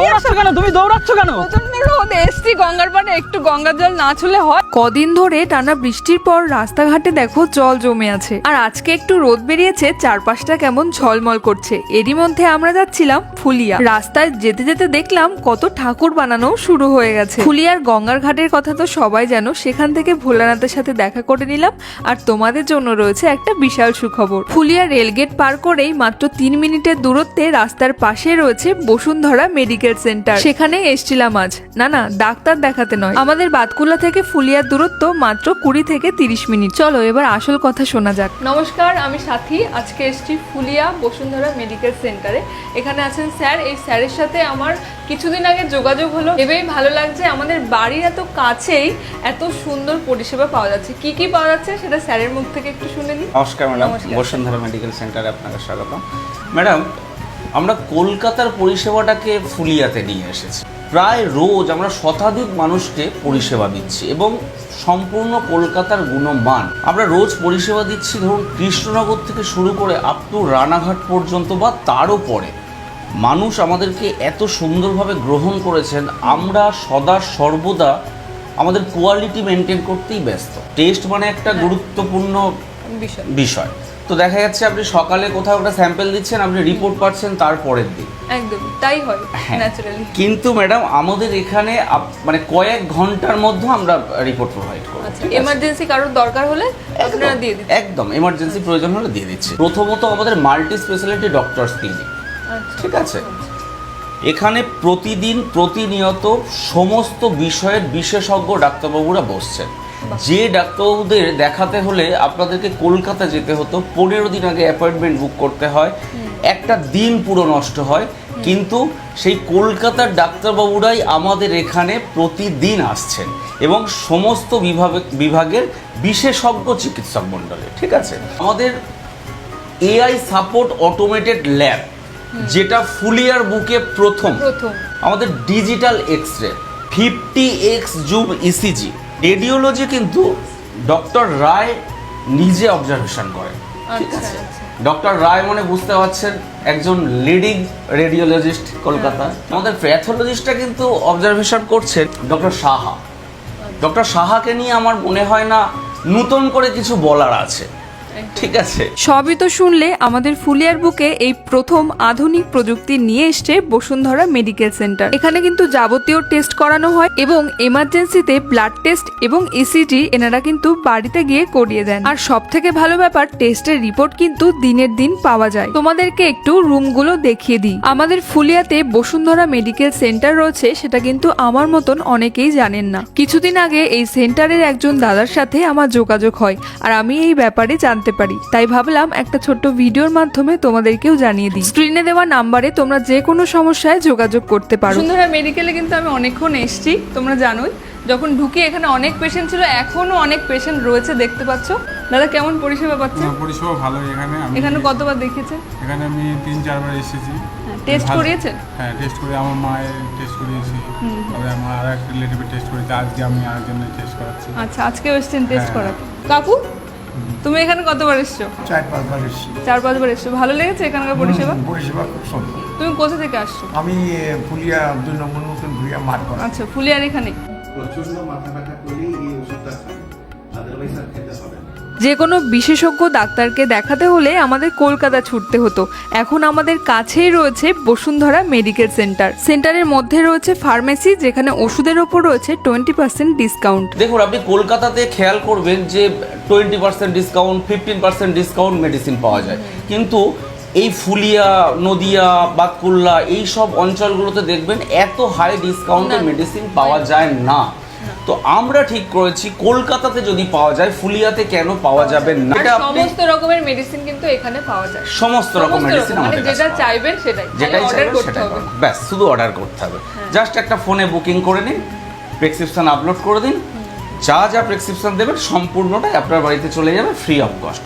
দৌড়াচ্ছ কেন? তুমি দৌড়াচ্ছ কেন? প্রচন্ড রোদ, এসছি গঙ্গার পাড়ে, একটু গঙ্গার জল না ছুলে হয়? কদিন ধরে টানা বৃষ্টির পর রাস্তাঘাটে দেখো জল জমে আছে, আর আজকে একটু রোদ বেরিয়েছে, চারপাশটা কেমন ঝলমল করছে। এরই মধ্যে আমরা যাচ্ছিলাম ফুলিয়া। রাস্তায় যেতে যেতে দেখলাম কত ঠাকুর বানানো শুরু হয়ে গেছে। ফুলিয়ার গঙ্গার ঘাটের কথা তো সবাই জানো, সেখান থেকে ভোলানাথের সাথে দেখা করে নিলাম। আর তোমাদের জন্য রয়েছে একটা বিশাল সুখবর। ফুলিয়া রেলগেট পার করেই মাত্র 3 মিনিটের দূরত্বে রাস্তার পাশে রয়েছে বসুন্ধরা মেডিকেল সেন্টার। সেখানে এসছিলাম আজ, না ডাক্তার দেখাতে নয়। আমাদের বাতকুলা থেকে ফুলিয়ার দূরত্ব মাত্র 20 থেকে 30 মিনিট। চলো এবার আসল কথা শোনা যাক। নমস্কার, আমি সাথী। আজকে এসছি ফুলিয়া বসুন্ধরা মেডিকেল সেন্টারে। এখানে আছেন স্যার। এই স্যারের সাথে আমার কিছুদিন আগে যোগাযোগ হলো, ভেবেই ভালো লাগছে। আমাদের বাড়ির এত কাছেই এত সুন্দর পরিষেবা পাওয়া যাচ্ছে। কি কি পাওয়া যাচ্ছে সেটা স্যারের মুখ থেকে একটু শুনে নিই। নমস্কার ম্যাডাম, বসুন্ধরা মেডিকেল সেন্টারে আপনাকে স্বাগত। ম্যাডাম, আমরা কলকাতার পরিষেবাটাকে ফুলিয়াতে নিয়ে এসেছি। প্রায় রোজ আমরা শতাধিক মানুষকে পরিষেবা দিচ্ছি এবং সম্পূর্ণ কলকাতার গুণমান। আমরা রোজ পরিষেবা দিচ্ছি, ধরুন কৃষ্ণনগর থেকে শুরু করে আপ টু রানাঘাট পর্যন্ত বা তারও পরে। মানুষ আমাদেরকে এত সুন্দরভাবে গ্রহণ করেছেন, আমরা সদা সর্বদা আমাদের কোয়ালিটি মেনটেন করতেই ব্যস্ত। টেস্ট মানে একটা গুরুত্বপূর্ণ বিষয়। তো দেখা যাচ্ছে আপনি সকালে কোথাও একটা স্যাম্পল দিচ্ছেন, আপনি রিপোর্ট পাচ্ছেন তার পরের দিন। একদম তাই হয় ন্যাচারালি। কিন্তু ম্যাডাম আমাদের এখানে মানে কয়েক ঘন্টার মধ্যে আমরা রিপোর্ট প্রোভাইড করব। আচ্ছা, এমার্জেন্সি কারোর দরকার হলে আপনারা দিয়ে দিন? একদম, এমার্জেন্সি প্রয়োজন হলে দিয়ে দিচ্ছি। প্রথমত আমাদের মাল্টি স্পেশালিটি ডক্টরস ক্লিনিক, ঠিক আছে? এখানে প্রতিদিন প্রতিনিয়ত সমস্ত বিষয়ের বিশেষজ্ঞ ডাক্তারবাবুরা বসছেন। যে ডাক্তারবাবুদের দেখাতে হলে আপনাদেরকে কলকাতা যেতে হতো, 15 দিন আগে অ্যাপয়েন্টমেন্ট বুক করতে হয়, একটা দিন পুরো নষ্ট হয়, কিন্তু সেই কলকাতার ডাক্তারবাবুরাই আমাদের এখানে প্রতিদিন আসছেন এবং সমস্ত বিভাগের বিশেষজ্ঞ চিকিৎসক মণ্ডলী, ঠিক আছে? আমাদের এআই সাপোর্ট অটোমেটেড ল্যাব, যেটা ফুলিয়ার বুকে প্রথম। আমাদের digital X-ray, 50x zoom ECG, radiology কিন্তু ডক্টর রায় নিজে অবজারভেশন করেন, ঠিক আছে? ডক্টর রায় মানে বুঝতে পারছেন একজন লিডিং রেডিওলজিস্ট কলকাতা। আমাদের প্যাথোলজিস্টটা কিন্তু অবজারভেশন করছেন ডক্টর সাহা। ডক্টর সাহাকে নিয়ে আমার মনে হয় না নতুন করে কিছু বলার আছে, ঠিক আছে? সবই তো শুনলে। আমাদের ফুলিয়ার বুকে এই প্রথম আধুনিক প্রযুক্তি নিয়ে এসছে বসুন্ধরা মেডিকেল সেন্টার। এখানে কিন্তু যাবতীয় টেস্ট করানো হয় এবং এমার্জেন্সিতে ব্লাড টেস্ট এবং ইসিজি এনারা কিন্তু বাড়িতে গিয়ে করিয়ে দেন। আর সব থেকে ভালো ব্যাপার, টেস্টের রিপোর্ট কিন্তু দিনের দিন পাওয়া যায়। তোমাদেরকে একটু রুমগুলো দেখিয়ে দিই। আমাদের ফুলিয়াতে বসুন্ধরা মেডিকেল সেন্টার রয়েছে, সেটা কিন্তু আমার মতন অনেকেই জানেন না। কিছুদিন আগে এই সেন্টারের একজন দাদার সাথে আমার যোগাযোগ হয়, আর আমি এই ব্যাপারে জানতে পারি। তাই ভাবলাম একটা ছোট্ট ভিডিওর মাধ্যমে তোমাদেরকেও জানিয়ে দিই। স্ক্রিনে দেওয়া নাম্বারে তোমরা যে কোনো সমস্যায় যোগাযোগ করতে পারো। বসুন্ধরা মেডিকেলে কিন্তু আমি অনেকক্ষণ এসেছি, তোমরা জানোই। যখন ঢুকি এখানে অনেক পেশেন্ট ছিল, এখনো অনেক পেশেন্ট রয়েছে, দেখতে পাচ্ছ। দাদা কেমন পরিষেবা পাচ্ছেন? পরিষেবা ভালোই। এখানে কতবার দেখিয়েছেন? এখানে আমি 3-4 বার এসেছি। টেস্ট করিয়েছেন? হ্যাঁ, টেস্ট করে আমার মায়ের টেস্ট করিয়েছি, তবে আমার আর এক রিলেটিভের টেস্ট করেছি। আজকে আমি আরেকজনের টেস্ট করাচ্ছি। আচ্ছা, আজকেও এসেছেন টেস্ট করাতে। কাকু, তুমি এখানে কতবার এসছো? 4-5 বার এসেছি। 4-5 বার এসছো। ভালো লেগেছে এখানকার পরিষেবা? পরিষেবা খুব সুন্দর। তুমি কোথা থেকে আসছো? আমি ফুলিয়া 2 নম্বর নতুন ফুলিয়া মাঠ। আচ্ছা, ফুলিয়ার এখানে। প্রচন্ড মাথা ব্যথা করলেই এই ওষুধটা খাবে, আদারওয়াইজ আর খেতে হবে না। যে কোনো বিশেষজ্ঞ ডাক্তারকে দেখাতে হলে আমাদের কলকাতা ছুটতে হতো। এখন আমাদের কাছেই রয়েছে বসুন্ধরা মেডিকেল সেন্টার। সেন্টারের মধ্যে রয়েছে ফার্মেসি, যেখানে ওষুধের ওপর রয়েছে 20% ডিসকাউন্ট। দেখুন, আপনি কলকাতাতে খেয়াল করবেন যে 20% ডিসকাউন্ট, 15% ডিসকাউন্ট মেডিসিন পাওয়া যায়, কিন্তু এই ফুলিয়া, নদিয়া, বাতকুল্লা এই সব অঞ্চলগুলোতে দেখবেন এত হাই ডিসকাউন্টে মেডিসিন পাওয়া যায় না। তো আমরা ঠিক করেছি কলকাতাতে যদি পাওয়া যায়, ফুলিয়াতে কেন পাওয়া যাবে না? এটা সমস্ত রকমের মেডিসিন কিন্তু এখানে পাওয়া যায়। সমস্ত রকম মেডিসিন আমাদের কাছে, যেটা চাইবেন সেটাই অর্ডার করতে হবে। ব্যাস, শুধু অর্ডার করতে হবে। জাস্ট একটা ফোনে বুকিং করে নিন, প্রেসক্রিপশন আপলোড করে দিন, যা প্রেসক্রিপশন দেবেন সম্পূর্ণটাই আপনার বাড়িতে চলে যাবে ফ্রি অফ কস্ট।